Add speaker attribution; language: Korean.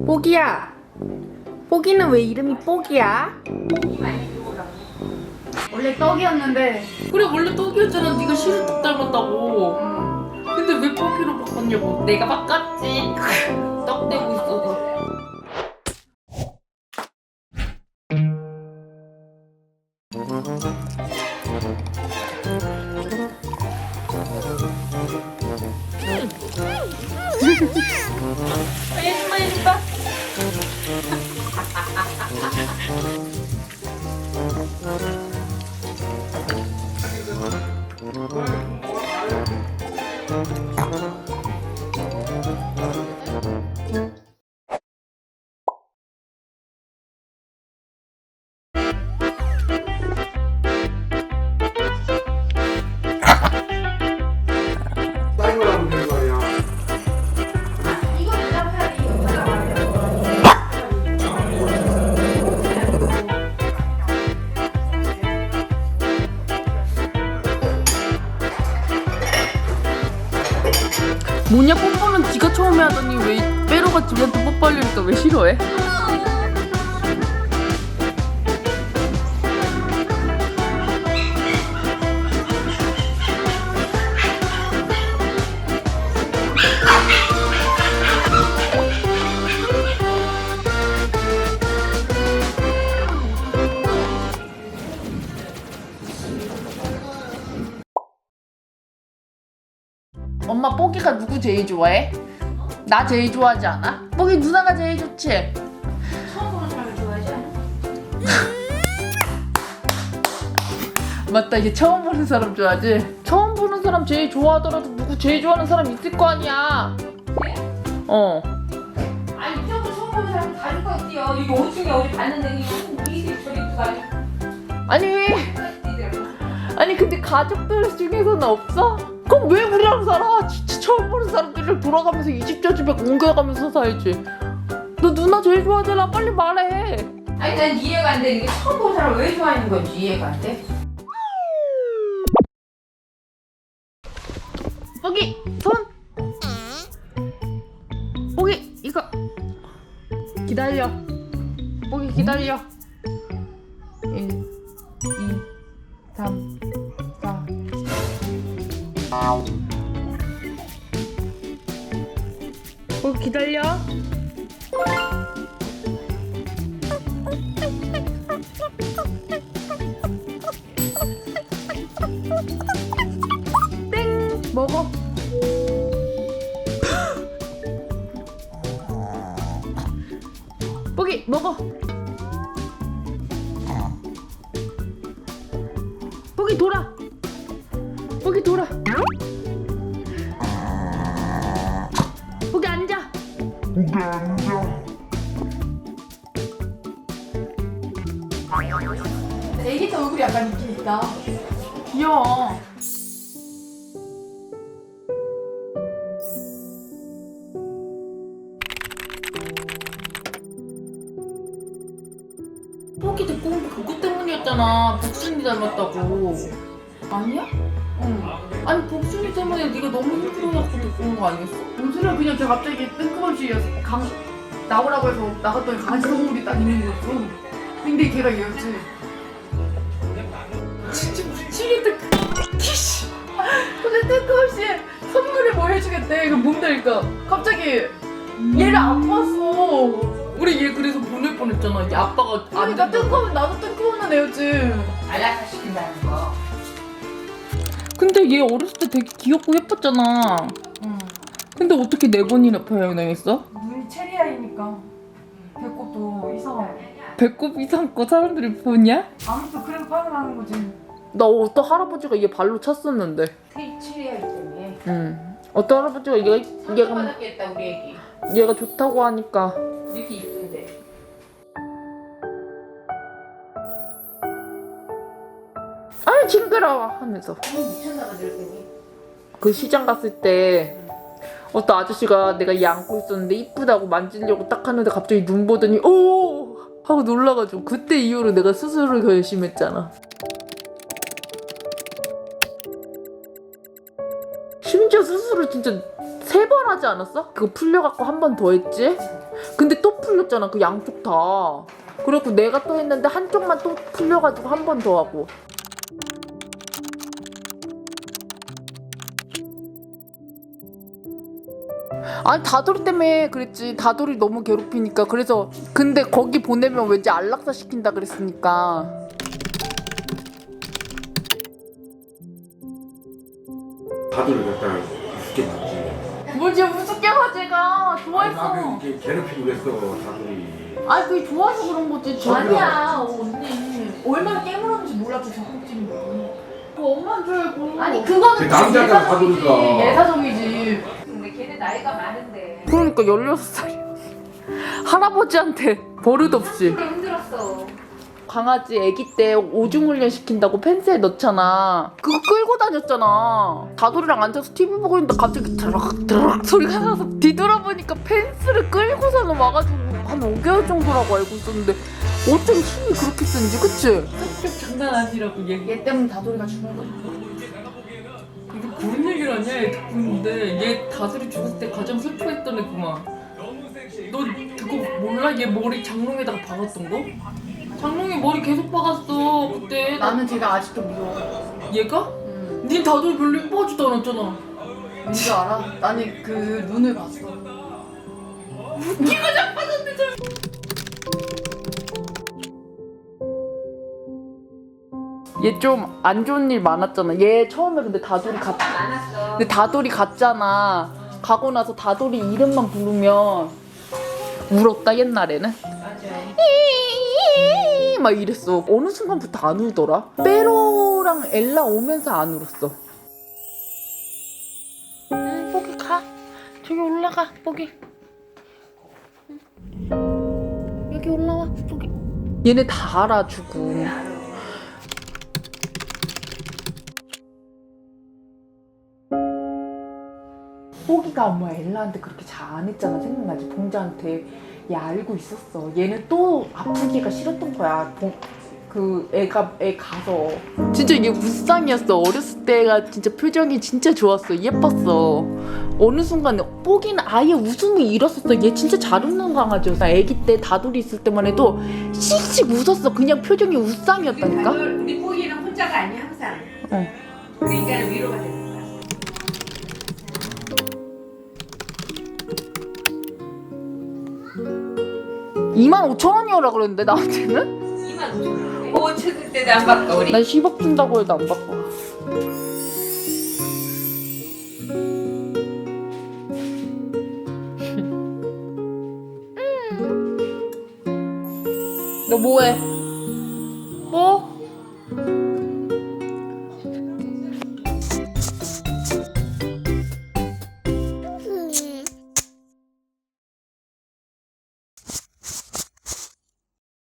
Speaker 1: 뽀기야, 뽀기는 왜 이름이 뽀기야?
Speaker 2: 원래 떡이었는데.
Speaker 3: 그래 원래 떡이었잖아. 네가 시루떡 닮았다고. 근데 왜 뽀기로 바꿨냐고. 내가 바꿨지. 떡 되고 있어서. 해봐.
Speaker 4: 사인거라고 되는 거 아니야?
Speaker 3: 뭐냐 뽀뽀는 네가 처음에 하더니 왜 빼로가 집한테 뽀뽀하려니까 왜 싫어해? 엄마 뽀기가 누구 제일 좋아해? 나 제일 좋아하지 않아? 뽀기 누나가 제일 좋지?
Speaker 2: 처음 보는 사람을 좋아하지 않아?
Speaker 3: 맞다, 이게 처음 보는 사람 좋아하지? 처음 보는 사람 제일 좋아하더라도 누구 제일 좋아하는 사람 있을 거 아니야.
Speaker 2: 그래?
Speaker 3: 어.
Speaker 2: 아니 무조건 처음 보는 사람 다를 거 같아요. 이거 어중에 어디 봤는데 이게 저리 누가
Speaker 3: 아니 근데 가족들 중에서는 없어? 그럼 왜 우리랑 살아? 진짜 처음 보는 사람들이랑 돌아가면서 이 집 저 집에 옮겨가면서 살지. 너 누나 제일 좋아하잖아. 빨리 말해.
Speaker 2: 아니 난 이해가 안 돼. 이게 처음 보는 사람 왜 좋아하는 건지 이해가 안 돼.
Speaker 3: 뽀기 손. 뽀기 이거 기다려. 뽀기 기다려. 1, 2, 3, 4. 뽀기 기다려. 땡 먹어. 뽀기 먹어. 뽀기 돌아. 뽀기 돌아. 뽀기 앉아.
Speaker 2: 애기도 얼굴이 약간 있긴 있다.
Speaker 3: 귀여워. 뽀기 데리고 온 게 그것 때문이었잖아. 복순이 닮았다고. 아니야? 응. 아니 복순이 때문에 네가 너무 힘들어갖고 데리고 온 거 아니었어?
Speaker 1: 뭔 소리야? 그냥 제가 갑자기 뜬금없이 나오라고 해서 나갔더니 강아지 선물이 딱 있는 거였어. 근데 걔가 얘였지.
Speaker 3: 진짜 미치겠다. 키씨.
Speaker 1: 근데 뜬금없이 선물을 뭐 해주겠대. 이거 뭔데? 그러니까 갑자기 얘를 안 봤어.
Speaker 3: 우리 얘 그래서 보낼 뻔했잖아. 얘 아빠가 안
Speaker 1: 그러니까
Speaker 3: 된다고.
Speaker 1: 나도 뜬금없는 애였지.
Speaker 2: 알라카 시킨다는 거.
Speaker 3: 근데 얘 어렸을 때 되게 귀엽고 예뻤잖아.
Speaker 1: 응.
Speaker 3: 근데 어떻게 네 번이나 표현했어?
Speaker 1: 눈이 체리아이니까 배꼽도 이상하고.
Speaker 3: 배꼽 이상 거 사람들이 보냐?
Speaker 1: 아무튼 그래서 파산하는 거지.
Speaker 3: 나 어떤 할아버지가 얘 발로 찼었는데.
Speaker 2: 체리알 때문에.
Speaker 3: 응. 어떤 할아버지가 얘가
Speaker 2: 받았겠다 우리 애기.
Speaker 3: 얘가 좋다고 하니까.
Speaker 2: 이렇게 이쁜데.
Speaker 3: 징그러워 하면서.
Speaker 2: 미쳤나봐 늙은이.
Speaker 3: 그 시장 갔을 때 어떤 아저씨가 내가 얘 안고 있었는데 이쁘다고 만지려고 딱 하는데 갑자기 눈 보더니 오 하고 놀라가지고 그때 이후로 내가 스스로 결심했잖아. 심지어 스스로 진짜 3번 하지 않았어? 그거 풀려갖고 한 번 더 했지? 근데 또 풀렸잖아 그 양쪽 다. 그래갖고 내가 또 했는데 한쪽만 또 풀려가지고 한 번 더 하고. 아니 다돌이 때문에 그랬지. 다돌이 너무 괴롭히니까. 그래서 근데 거기 보내면 왠지 안락사 시킨다 그랬으니까.
Speaker 4: 다들 갖다가 우습게 봤지.
Speaker 3: 뭘 지금 우습게 봐 제가. 좋아했어.
Speaker 4: 나는 이렇게 괴롭히고 그랬어 다들이.
Speaker 3: 아니 그게 좋아서 그런 거지.
Speaker 1: 아니야 언니 얼마나 깨물었는지 몰랐지 적극적인 거. 그 엄마인 줄 알고. 아니 그거는
Speaker 4: 그 남자가 다돌이가.
Speaker 1: 예사적이지.
Speaker 2: 근데 걔네 나이가 많은데.
Speaker 3: 그러니까 16살이야. 할아버지한테 버릇없이.
Speaker 2: 그래 힘들었어.
Speaker 3: 강아지 아기 때 오줌 훈련 시킨다고 펜스에 넣잖아. 그거 끌고 다녔잖아. 다돌이랑 앉아서 TV 보고 있는데 갑자기 드락 드락 소리가 나서 뒤돌아보니까 펜스를 끌고서 와가지고 한 5개월 정도라고 알고 있었는데 어쩜 힘이 그렇게 센지 그치?
Speaker 5: 장난 아니라고 얘.
Speaker 1: 얘 때문에 다돌이가 죽은 거지.
Speaker 5: 이거 그런 얘기를 하냐? 얘 듣고 있는데 얘 다슬이 죽을 때 가장 슬퍼했던 애구만. 너 그거 몰라? 얘 머리 장롱에다가 박았던 거? 장롱에 머리 계속 박았어 그때.
Speaker 1: 나는 걔가 아직도 미워.
Speaker 5: 얘가?
Speaker 1: 응.
Speaker 5: 닌 다슬이 별로 예뻐하지도 않았잖아.
Speaker 1: 뭔지 알아? 나는 그 눈을 봤어.
Speaker 3: 얘 좀 안 좋은 일 많았잖아. 얘 처음에 근데 다돌이
Speaker 2: 많았어.
Speaker 3: 근데 다돌이 갔잖아. 가고 나서 다돌이 이름만 부르면 울었다 옛날에는.
Speaker 2: 맞아요.
Speaker 3: 막 이랬어. 어느 순간부터 안 울더라. 빼로랑 엘라 오면서 안 울었어. 응, 뽀기 가. 저기 올라가, 뽀기. 여기 올라와, 뽀기. 얘네 다 알아주고. 뽀기가 엄마 엘라한테 그렇게 잘 안 했잖아. 생각나지? 봉자한테. 얘 알고 있었어. 얘는 또 아프기가 싫었던 거야. 그 애 가서 진짜 이게 무쌍이었어. 어렸을 때가 진짜 표정이 진짜 좋았어. 예뻤어. 어느 순간 뽀기는 아예 웃음을 잃었었어. 얘 진짜 잘 웃는 강아지였어. 애기 때 다돌이 있을 때만 해도 씩씩 웃었어. 그냥 표정이 우쌍이었다니까.
Speaker 2: 우리 뽀기는 혼자가 아니야 항상.
Speaker 3: 어.
Speaker 2: 그 인간은 위로가 되는 거야.
Speaker 3: 25,000원이어라 그랬는데 나한테는?
Speaker 2: 25,000원. 뭐 쳤을 때도 안 바꿔 우리.
Speaker 3: 난 10억 준다고 해도 안 바꿔. 너 뭐해?